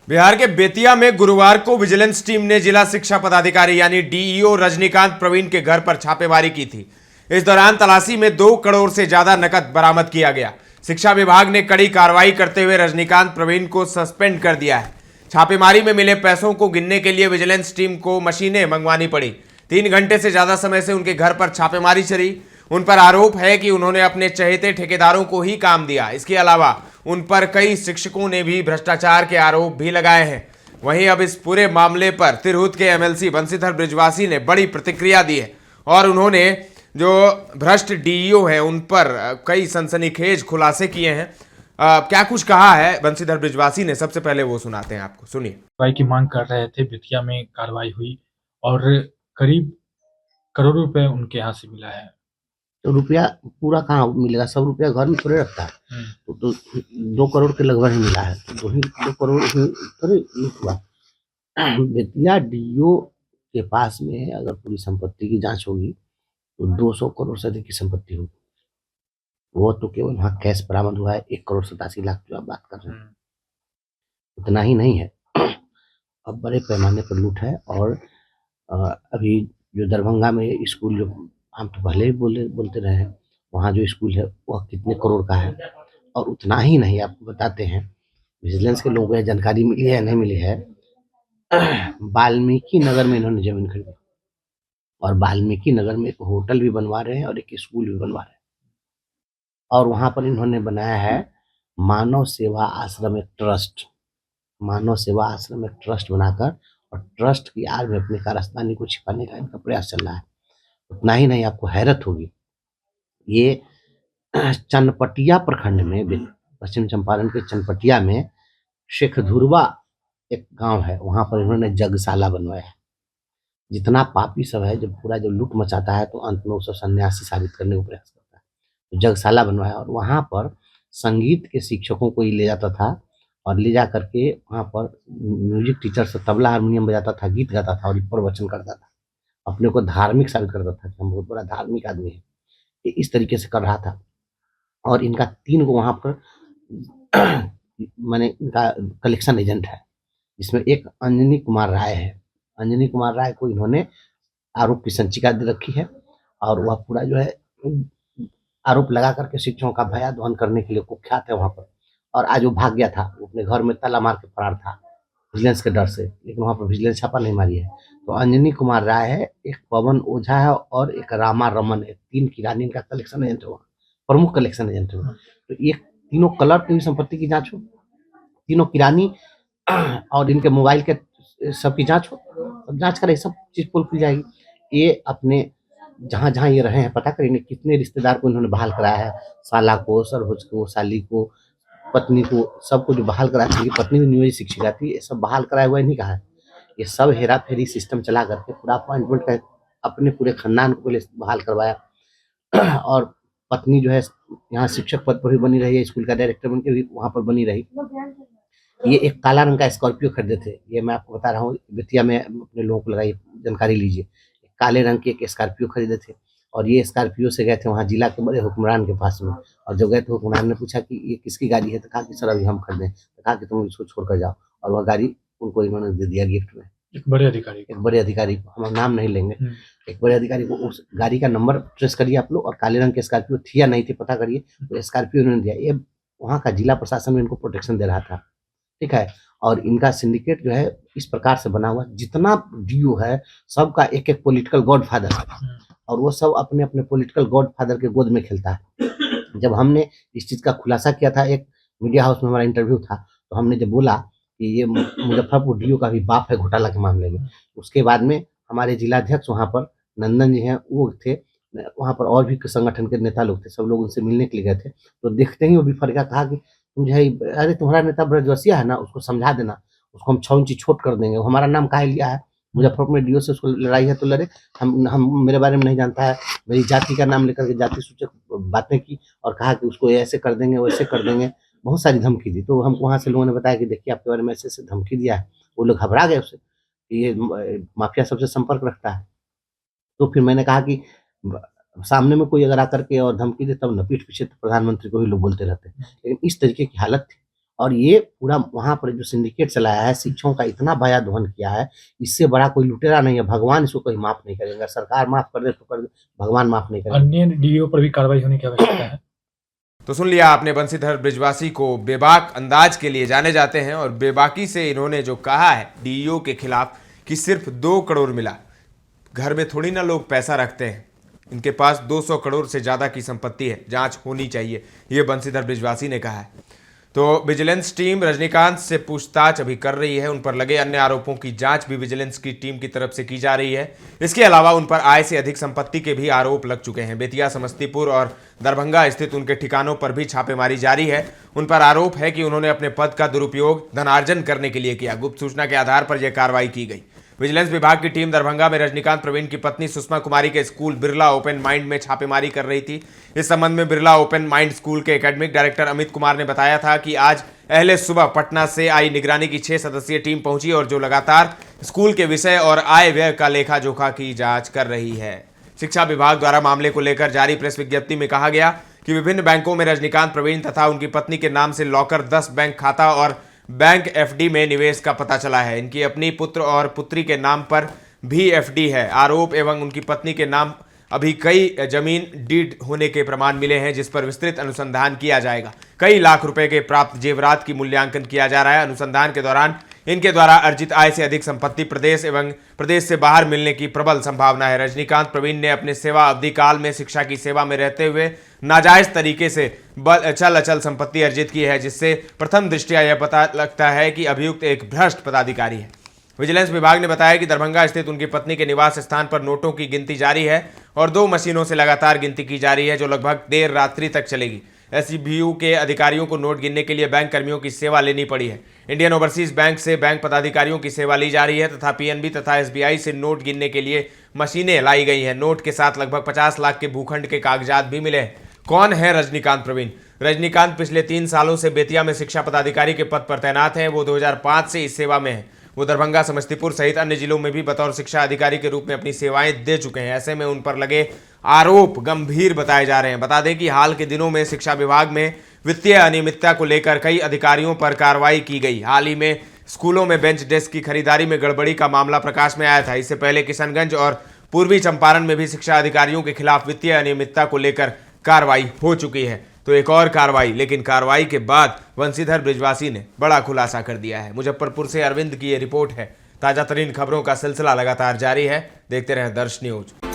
बिहार के बेतिया में गुरुवार को विजिलेंस टीम ने जिला शिक्षा पदाधिकारी यानी डीईओ रजनीकांत प्रवीण के घर पर छापेमारी की थी। इस दौरान तलाशी में 2 करोड़ से ज्यादा नकद बरामद किया गया। शिक्षा विभाग ने कड़ी कार्रवाई करते हुए रजनीकांत प्रवीण को सस्पेंड कर दिया है। छापेमारी में मिले पैसों को गिनने के लिए विजिलेंस टीम को मशीनें मंगवानी पड़ी। 3 घंटे से ज्यादा समय से उनके घर पर छापेमारी चली। उन पर आरोप है कि उन्होंने अपने चहेते ठेकेदारों को ही काम दिया। इसके अलावा उन पर कई शिक्षकों ने भी भ्रष्टाचार के आरोप भी लगाए हैं। वहीं अब इस पूरे मामले पर तिरहुत के एमएलसी बंशीधर बृजवासी ने बड़ी प्रतिक्रिया दी है और उन्होंने जो भ्रष्ट डीईओ है उन पर कई सनसनीखेज खुलासे किए हैं। क्या कुछ कहा है बंशीधर बृजवासी ने, सबसे पहले वो सुनाते हैं आपको, सुनिए। कार्रवाई की मांग कर रहे थे। बेतिया में कार्रवाई हुई और करीब करोड़ों रुपए उनके यहाँ से मिला है। तो रुपया पूरा कहाँ मिलेगा? सब रुपया घर में थोड़े रखता है। तो 2 करोड़ के लगभग ही मिला है। तो 2 करोड़ ही थोड़े लूट हुआ। बेतिया डीओ के पास में अगर पूरी संपत्ति की जांच होगी तो 200 करोड़ से अधिक की संपत्ति होगी। वो तो केवल वहाँ कैश बरामद हुआ है 1 करोड़ 87 लाख जो आप बात कर रहे हैं, उतना ही नहीं है। अब बड़े पैमाने पर लूट है। और अभी जो दरभंगा में स्कूल, जो हम तो पहले ही बोलते रहे हैं, वहाँ जो स्कूल है वह कितने करोड़ का है। और उतना ही नहीं, आपको बताते हैं, विजिलेंस के लोगों को जानकारी मिली है या नहीं मिली है, वाल्मीकि नगर में इन्होंने जमीन खरीदी और वाल्मीकि नगर में एक होटल भी बनवा रहे हैं और एक स्कूल भी बनवा रहे हैं। और वहाँ पर इन्होंने बनाया है मानव सेवा आश्रम एक ट्रस्ट। मानव सेवा आश्रम एक ट्रस्ट बनाकर और ट्रस्ट की आड़ में अपने कारस्तानी को छिपाने का इनका प्रयास चल रहा है। उतना ही नहीं, आपको हैरत होगी, ये चनपटिया प्रखंड में, पश्चिम चंपारण के चनपटिया में शेखधुरवा एक गांव है, वहां पर इन्होंने जगशाला बनवाया है। जितना पापी सब है, जब पूरा जो लूट मचाता है तो अंत में उसे सन्यासी साबित करने का प्रयास करता है। तो जगशाला बनवाया और वहां पर संगीत के शिक्षकों को ही ले जाता था और ले जा करके वहां पर म्यूजिक टीचर से तबला हारमोनियम बजाता था, गीत गाता था और प्रवचन करता था। अपने को धार्मिक साबित करता था कि हम बहुत बड़ा धार्मिक आदमी है। ये इस तरीके से कर रहा था। और इनका 3 को वहां पर माने इनका कलेक्शन एजेंट है, जिसमें एक अंजनी कुमार राय है। अंजनी कुमार राय को इन्होंने आरोप की संचिका दे रखी है और वह पूरा जो है आरोप लगा करके शिक्षकों का भयादहन करने के लिए कुख्यात है वहां पर। और आज वो भाग गया था, वो अपने घर में ताला मार के फरार था विजिलेंस के डर से, लेकिन वहां पर विजिलेंस छापा नहीं मारी है। तो अंजनी कुमार राय है, एक पवन ओझा है और एक रामा रमन है। 3 किरानी इनका कलेक्शन एजेंट है, प्रमुख कलेक्शन एजेंट है। तो ये तीनों क्लर्क की संपत्ति की जांच हो, तीनों किरानी और इनके मोबाइल के सबकी जांच हो, सब जांच करें, सब चीज पुल खुल जाएगी। ये अपने जहां जहां ये रहे हैं पता करेंगे कितने रिश्तेदार को इन्होंने बहाल कराया है। साला को, सरभुज को, साली को, पत्नी को, सबको जो बहाल कराया, क्योंकि पत्नी भी नियोजित शिक्षिका थी, ये सब बहाल कराया हुआ नहीं कहा है। ये सब हेरा फेरी सिस्टम चला करके पूरा अपॉइंटमेंट का अपने पूरे खानदान को पहले बहाल करवाया। और पत्नी जो है यहाँ शिक्षक पद पर भी बनी रही है, स्कूल का डायरेक्टर बनकर भी वहां पर बनी रही। ये एक काला रंग का स्कॉर्पियो खरीदे थे, ये मैं आपको बता रहा हूँ, बेतिया में अपने लोगों को लगाई जानकारी लीजिए। काले रंग की एक स्कॉर्पियो खरीदे थे और ये स्कॉर्पियो से गए थे वहाँ जिला के बड़े हुक्मरान के पास में। और जब गए तो हुक्मरान ने पूछा कि ये किसकी गाड़ी है, तो कहा कि सर अभी हम खरीदे। तो कहा कि तुम इसको छोड़ कर जाओ, और वह गाड़ी उनको इन्होंने दे दिया गिफ्ट में। एक बड़े अधिकारी को, हम नाम नहीं लेंगे, एक बड़े अधिकारी को उस गाड़ी का नंबर ट्रेस करिए आप लोग, और काले रंग के स्कॉर्पियो थी या नहीं थी पता करिए। तो स्कॉर्पियो इन्होंने दिया, ये वहाँ का जिला प्रशासन में इनको प्रोटेक्शन दे रहा था, ठीक है। और इनका सिंडिकेट जो है इस प्रकार से बना हुआ, जितना डीओ है सबका एक एक पॉलिटिकल गॉडफादर है और वो सब अपने अपने पॉलिटिकल गॉडफादर के गोद में खेलता है। जब हमने इस चीज का खुलासा किया था, एक मीडिया हाउस में हमारा इंटरव्यू था, तो हमने जब बोला कि ये मुजफ्फरपुर डीओ का भी बाप है घोटाला के मामले में, उसके बाद में हमारे जिलाध्यक्ष वहाँ पर नंदन जी हैं, वो थे वहाँ पर, और भी संगठन के नेता लोग थे, सब लोग उनसे मिलने के लिए गए थे। तो देखते ही वो भी फर्क कहा कि मुझे, अरे तुम्हारा नेता ब्रजवसिया है ना, उसको समझा देना, उसको हम 6 इंची छोट कर देंगे, हमारा नाम काहे लिया है, मुजफ्फरपुर में डीओ से उसको लड़ाई है तो लड़े, हम मेरे बारे में नहीं जानता है, मेरी जाति का नाम लेकर के जाति सूचक बातें की और कहा कि उसको ऐसे कर देंगे वैसे कर देंगे, बहुत सारी धमकी दी। तो हमको वहाँ से लोगों ने बताया कि देखिए आपके बारे में ऐसे ऐसे धमकी दिया है। वो लोग घबरा गए उससे, ये माफिया सबसे संपर्क रखता है। तो फिर मैंने कहा कि सामने में कोई अगर आकर के और धमकी दे तब न, पीठ पीछे तो प्रधानमंत्री को ही लोग बोलते रहते हैं, लेकिन इस तरीके की हालत थी। और ये पूरा वहां पर जो सिंडिकेट चलाया है, शिक्षकों का इतना बया दोहन किया है, इससे बड़ा कोई लुटेरा नहीं है। भगवान इसको कहीं माफ नहीं करेगा। सरकार माफ कर दे तो कर दे, भगवान माफ नहीं करेगा। अन्य डीईओ पर भी कार्रवाई होने की आवश्यकता है। तो सुन लिया आपने, बंशीधर बृजवासी को बेबाक अंदाज के लिए जाने जाते हैं और बेबाकी से इन्होंने जो कहा है डीईओ के खिलाफ कि सिर्फ 2 करोड़ मिला। घर में थोड़ी ना लोग पैसा रखते हैं, इनके पास 200 करोड़ से ज़्यादा की संपत्ति है, जांच होनी चाहिए, ये बंशीधर बृजवासी ने कहा है। तो विजिलेंस टीम रजनीकांत से पूछताछ अभी कर रही है। उन पर लगे अन्य आरोपों की जांच भी विजिलेंस की टीम की तरफ से की जा रही है। इसके अलावा उन पर आय से अधिक संपत्ति के भी आरोप लग चुके हैं। बेतिया, समस्तीपुर और दरभंगा स्थित उनके ठिकानों पर भी छापेमारी जारी है। उन पर आरोप है कि उन्होंने अपने पद का दुरुपयोग धनार्जन करने के लिए किया। गुप्त सूचना के आधार पर यह कार्रवाई की गई। विजिलेंस विभाग की टीम दरभंगा में रजनीकांत प्रवीण की पत्नी सुषमा कुमारी के स्कूल बिरला ओपन माइंड में छापेमारी कर रही थी। इस संबंध में बिरला ओपन माइंड स्कूल के एकेडमिक डायरेक्टर अमित कुमार ने बताया था कि आज अहले सुबह पटना से आई निगरानी की 6 सदस्यीय टीम पहुंची और जो लगातार स्कूल के विषय और आय व्यय का लेखा जोखा की जांच कर रही है। शिक्षा विभाग द्वारा मामले को लेकर जारी प्रेस विज्ञप्ति में कहा गया कि विभिन्न बैंकों में रजनीकांत प्रवीण तथा उनकी पत्नी के नाम से लॉकर 10 बैंक खाता और बैंक एफडी में निवेश का पता चला है। इनकी अपनी पुत्र और पुत्री के नाम पर भी एफडी है। आरोप एवं उनकी पत्नी के नाम अभी कई जमीन डीड होने के प्रमाण मिले हैं, जिस पर विस्तृत अनुसंधान किया जाएगा। कई लाख रुपए के प्राप्त जेवरात की मूल्यांकन किया जा रहा है। अनुसंधान के दौरान इनके द्वारा अर्जित आय से अधिक संपत्ति प्रदेश एवं प्रदेश से बाहर मिलने की प्रबल संभावना है। रजनीकांत प्रवीण ने अपने सेवा अवधि काल में शिक्षा की सेवा में रहते हुए नाजायज तरीके से चल अचल संपत्ति अर्जित की है, जिससे प्रथम दृष्टया यह पता लगता है कि अभियुक्त एक भ्रष्ट पदाधिकारी है। विजिलेंस विभाग ने बताया कि दरभंगा स्थित उनकी पत्नी के निवास स्थान पर नोटों की गिनती जारी है और 2 मशीनों से लगातार गिनती की जा रही है, जो लगभग देर रात्रि तक चलेगी। एसईबीयू के अधिकारियों को नोट गिनने के लिए बैंक कर्मियों की सेवा लेनी पड़ी है। इंडियन ओवरसीज बैंक से बैंक पदाधिकारियों की सेवा ली जा रही है तथा पीएनबी तथा एसबीआई से नोट गिनने के लिए मशीनें लाई गई हैं। नोट के साथ लगभग 50 लाख के भूखंड के कागजात भी मिले हैं। कौन है रजनीकांत प्रवीण? रजनीकांत पिछले 3 सालों से बेतिया में शिक्षा पदाधिकारी के पद पर तैनात हैं। वो 2005 से इस सेवा में है। वो दरभंगा, समस्तीपुर सहित अन्य जिलों में भी बतौर शिक्षा अधिकारी के रूप में अपनी सेवाएं दे चुके हैं। ऐसे में उन पर लगे आरोप गंभीर बताए जा रहे हैं। बता दें कि हाल के दिनों में शिक्षा विभाग में वित्तीय अनियमितता को लेकर कई अधिकारियों पर कार्रवाई की गई। हाल ही में स्कूलों में बेंच डेस्क की खरीदारी में गड़बड़ी का मामला प्रकाश में आया था। इससे पहले किशनगंज और पूर्वी चंपारण में भी शिक्षा अधिकारियों के खिलाफ वित्तीय अनियमितता को लेकर कार्रवाई हो चुकी है। तो एक और कार्रवाई, लेकिन कार्रवाई के बाद बंशीधर बृजवासी ने बड़ा खुलासा कर दिया है। मुजफ्फरपुर से अरविंद की ये रिपोर्ट है। ताजा तरीन खबरों का सिलसिला लगातार जारी है। देखते रहें दर्श न्यूज।